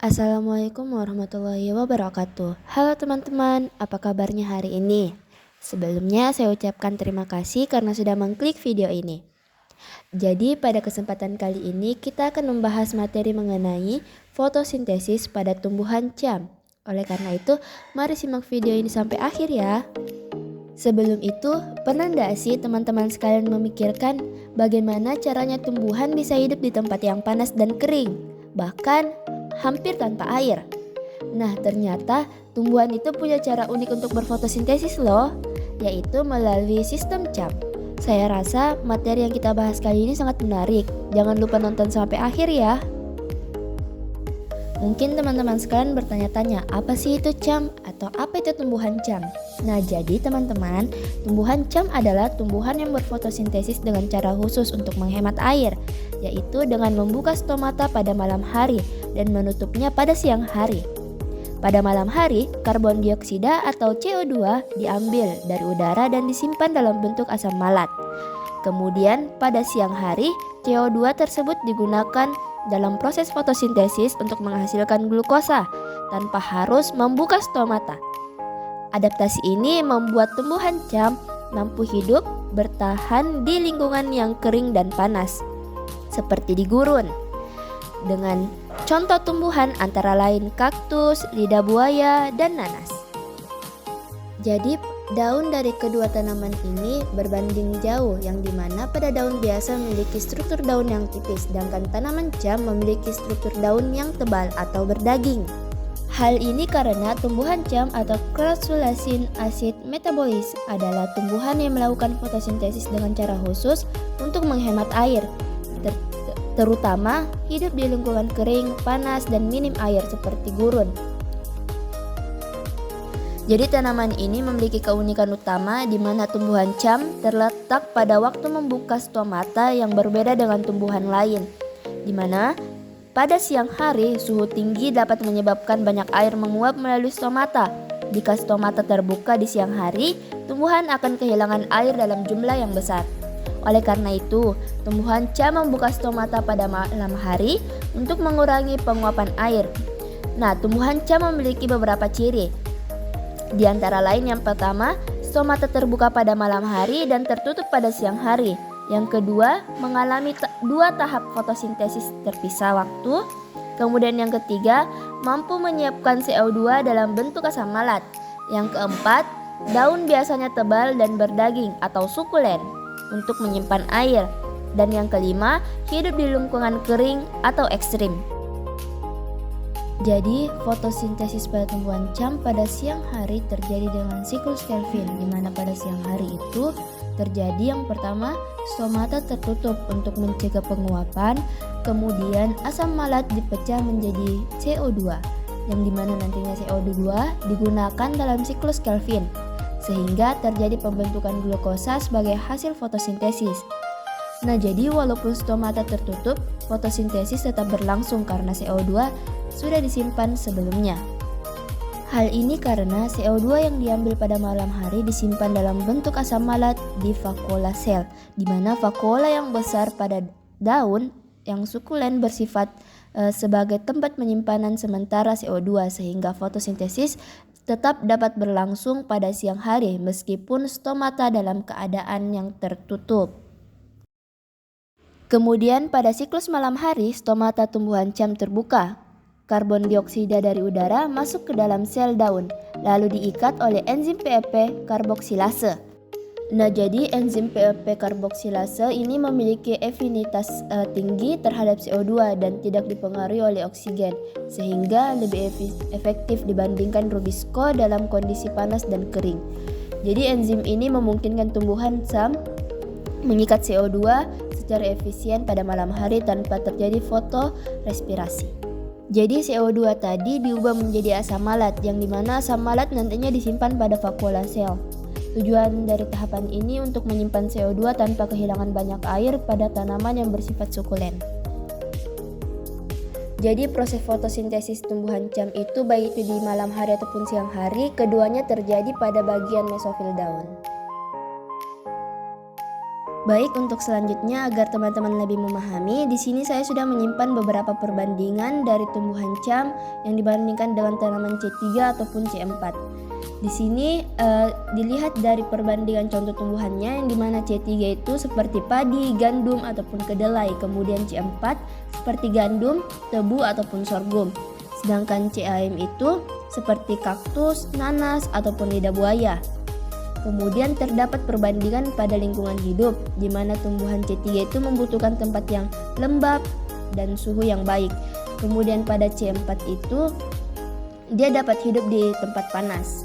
Assalamualaikum warahmatullahi wabarakatuh. Halo teman-teman, apa kabarnya hari ini? Sebelumnya saya ucapkan terima kasih karena sudah mengklik video ini. Jadi pada kesempatan kali ini kita akan membahas materi mengenai fotosintesis pada tumbuhan cam. Oleh karena itu, mari simak video ini sampai akhir ya. Sebelum itu, pernah nggak sih teman-teman sekalian memikirkan bagaimana caranya tumbuhan bisa hidup di tempat yang panas dan kering, bahkan hampir tanpa air? Nah, ternyata tumbuhan itu punya cara unik untuk berfotosintesis loh, yaitu melalui sistem CAM. Saya rasa materi yang kita bahas kali ini sangat menarik. Jangan lupa nonton sampai akhir ya. Mungkin teman-teman sekalian bertanya-tanya, apa sih itu CAM atau apa itu tumbuhan CAM? Nah, jadi teman-teman, tumbuhan CAM adalah tumbuhan yang berfotosintesis dengan cara khusus untuk menghemat air, yaitu dengan membuka stomata pada malam hari dan menutupnya pada siang hari. Pada malam hari, karbon dioksida atau CO2 diambil dari udara dan disimpan dalam bentuk asam malat. Kemudian pada siang hari, CO2 tersebut digunakan dalam proses fotosintesis untuk menghasilkan glukosa tanpa harus membuka stomata. Adaptasi ini membuat tumbuhan cam mampu hidup bertahan di lingkungan yang kering dan panas, seperti di gurun. Dengan contoh tumbuhan antara lain kaktus, lidah buaya, dan nanas. Jadi daun dari kedua tanaman ini berbanding jauh, yang dimana pada daun biasa memiliki struktur daun yang tipis, sedangkan tanaman cam memiliki struktur daun yang tebal atau berdaging. Hal ini karena tumbuhan cam atau Crassulaceae acid metabolis adalah tumbuhan yang melakukan fotosintesis dengan cara khusus untuk menghemat air, terutama hidup di lingkungan kering, panas, dan minim air seperti gurun. Jadi tanaman ini memiliki keunikan utama di mana tumbuhan cam terletak pada waktu membuka stomata yang berbeda dengan tumbuhan lain, di mana pada siang hari suhu tinggi dapat menyebabkan banyak air menguap melalui stomata. Jika stomata terbuka di siang hari, tumbuhan akan kehilangan air dalam jumlah yang besar. Oleh karena itu, tumbuhan cam membuka stomata pada malam hari untuk mengurangi penguapan air. Nah, tumbuhan cam memiliki beberapa ciri. Di antara lain, yang pertama, stomata terbuka pada malam hari dan tertutup pada siang hari. Yang kedua, mengalami dua tahap fotosintesis terpisah waktu. Kemudian yang ketiga, mampu menyiapkan CO2 dalam bentuk asam malat. Yang keempat, daun biasanya tebal dan berdaging atau sukulen untuk menyimpan air. Dan yang kelima, hidup di lingkungan kering atau ekstrim. Jadi, fotosintesis pada tumbuhan cam pada siang hari terjadi dengan siklus Kelvin, di mana pada siang hari itu terjadi yang pertama, stomata tertutup untuk mencegah penguapan, kemudian asam malat dipecah menjadi CO2, yang dimana nantinya CO2 digunakan dalam siklus Kelvin, sehingga terjadi pembentukan glukosa sebagai hasil fotosintesis. Nah, jadi walaupun stomata tertutup, fotosintesis tetap berlangsung karena CO2 sudah disimpan sebelumnya. Hal ini karena CO2 yang diambil pada malam hari disimpan dalam bentuk asam malat di vakuola sel, di mana vakuola yang besar pada daun yang sukulen bersifat sebagai tempat penyimpanan sementara CO2, sehingga fotosintesis tetap dapat berlangsung pada siang hari meskipun stomata dalam keadaan yang tertutup. Kemudian pada siklus malam hari, stomata tumbuhan cam terbuka. Karbon dioksida dari udara masuk ke dalam sel daun, lalu diikat oleh enzim PEP karboksilase. Nah, jadi enzim PEP karboksilase ini memiliki afinitas tinggi terhadap CO2 dan tidak dipengaruhi oleh oksigen, sehingga lebih efektif dibandingkan rubisco dalam kondisi panas dan kering. Jadi enzim ini memungkinkan tumbuhan cam mengikat CO2 secara efisien pada malam hari tanpa terjadi fotorespirasi. Jadi CO2 tadi diubah menjadi asam malat, yang dimana asam malat nantinya disimpan pada vakuola sel. Tujuan dari tahapan ini untuk menyimpan CO2 tanpa kehilangan banyak air pada tanaman yang bersifat sukulen. Jadi proses fotosintesis tumbuhan cam itu baik itu di malam hari ataupun siang hari, keduanya terjadi pada bagian mesofil daun. Baik, untuk selanjutnya agar teman-teman lebih memahami, di sini saya sudah menyimpan beberapa perbandingan dari tumbuhan cam yang dibandingkan dengan tanaman C3 ataupun C4. Di sini dilihat dari perbandingan contoh tumbuhannya, yang dimana C3 itu seperti padi, gandum ataupun kedelai, kemudian C4 seperti gandum, tebu ataupun sorghum. Sedangkan CAM itu seperti kaktus, nanas ataupun lidah buaya. Kemudian terdapat perbandingan pada lingkungan hidup, di mana tumbuhan C3 itu membutuhkan tempat yang lembab dan suhu yang baik. Kemudian pada C4 itu dia dapat hidup di tempat panas,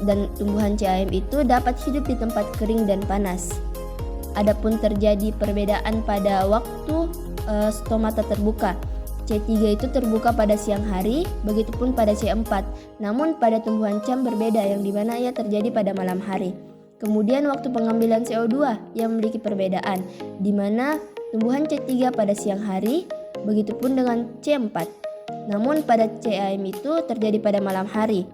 dan tumbuhan CAM itu dapat hidup di tempat kering dan panas. Adapun terjadi perbedaan pada waktu stomata terbuka. C3 itu terbuka pada siang hari, begitupun pada C4. Namun pada tumbuhan cam berbeda, yang dimana ia terjadi pada malam hari. Kemudian waktu pengambilan CO2 yang memiliki perbedaan, di mana tumbuhan C3 pada siang hari, begitupun dengan C4. Namun pada CAM itu terjadi pada malam hari.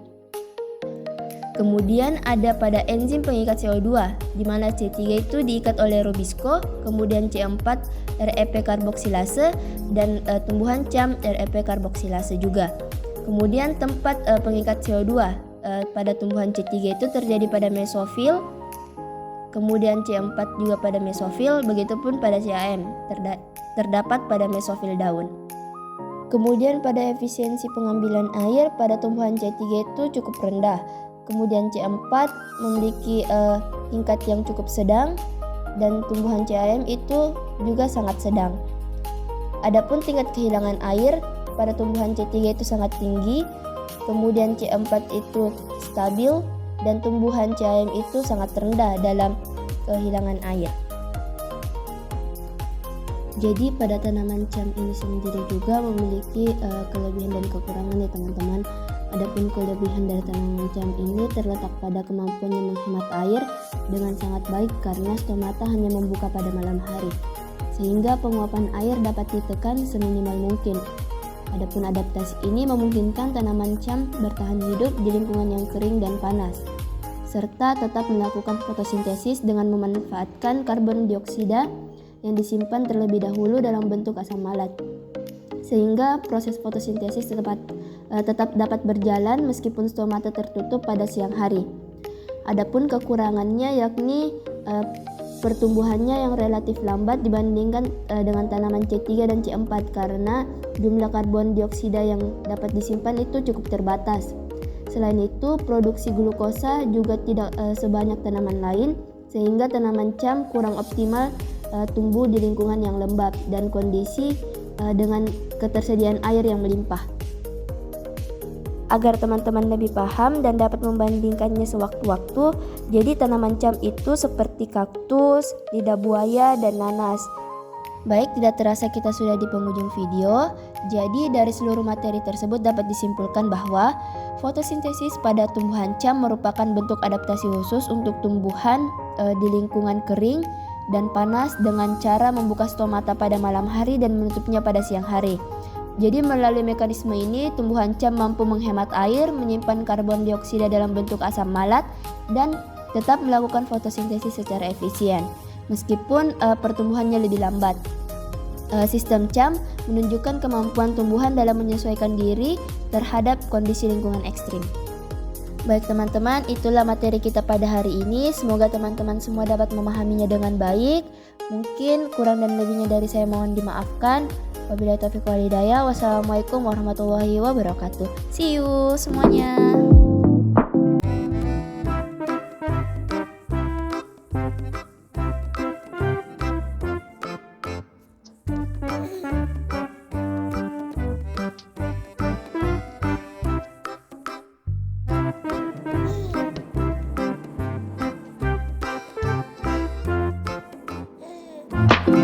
Kemudian ada pada enzim pengikat CO2, di mana C3 itu diikat oleh rubisco, kemudian C4 REP karboksilase, dan tumbuhan cam REP karboksilase juga. Kemudian tempat pengikat CO2 pada tumbuhan C3 itu terjadi pada mesofil, kemudian C4 juga pada mesofil, begitupun pada CAM terdapat pada mesofil daun. Kemudian pada efisiensi pengambilan air pada tumbuhan C3 itu cukup rendah. Kemudian C4 memiliki tingkat yang cukup sedang, dan tumbuhan CAM itu juga sangat sedang. Adapun tingkat kehilangan air pada tumbuhan C3 itu sangat tinggi, kemudian C4 itu stabil, dan tumbuhan CAM itu sangat rendah dalam kehilangan air. Jadi pada tanaman cam ini sendiri juga memiliki kelebihan dan kekurangan ya teman-teman. Adapun kelebihan dari tanaman cam ini terletak pada kemampuannya menghemat air dengan sangat baik, karena stomata hanya membuka pada malam hari, sehingga penguapan air dapat ditekan seminimal mungkin. Adapun adaptasi ini memungkinkan tanaman cam bertahan hidup di lingkungan yang kering dan panas, serta tetap melakukan fotosintesis dengan memanfaatkan karbon dioksida yang disimpan terlebih dahulu dalam bentuk asam malat, sehingga proses fotosintesis tetap dapat berjalan meskipun stomata tertutup pada siang hari. Adapun kekurangannya yakni pertumbuhannya yang relatif lambat dibandingkan dengan tanaman C3 dan C4, karena jumlah karbon dioksida yang dapat disimpan itu cukup terbatas. Selain itu, produksi glukosa juga tidak sebanyak tanaman lain, sehingga tanaman cam kurang optimal tumbuh di lingkungan yang lembab dan kondisi dengan ketersediaan air yang melimpah. Agar teman-teman lebih paham dan dapat membandingkannya sewaktu-waktu, jadi tanaman cam itu seperti kaktus, lidah buaya, dan nanas. Baik, tidak terasa kita sudah di penghujung video. Jadi dari seluruh materi tersebut dapat disimpulkan bahwa fotosintesis pada tumbuhan cam merupakan bentuk adaptasi khusus untuk tumbuhan di lingkungan kering dan panas dengan cara membuka stomata pada malam hari dan menutupnya pada siang hari. Jadi melalui mekanisme ini, tumbuhan cam mampu menghemat air, menyimpan karbon dioksida dalam bentuk asam malat, dan tetap melakukan fotosintesis secara efisien, meskipun pertumbuhannya lebih lambat. Sistem cam menunjukkan kemampuan tumbuhan dalam menyesuaikan diri terhadap kondisi lingkungan ekstrim. Baik teman-teman, itulah materi kita pada hari ini. Semoga teman-teman semua dapat memahaminya dengan baik. Mungkin kurang dan lebihnya dari saya mohon dimaafkan. Wabillahi taufiq wal hidayah. Wassalamualaikum warahmatullahi wabarakatuh. See you semuanya.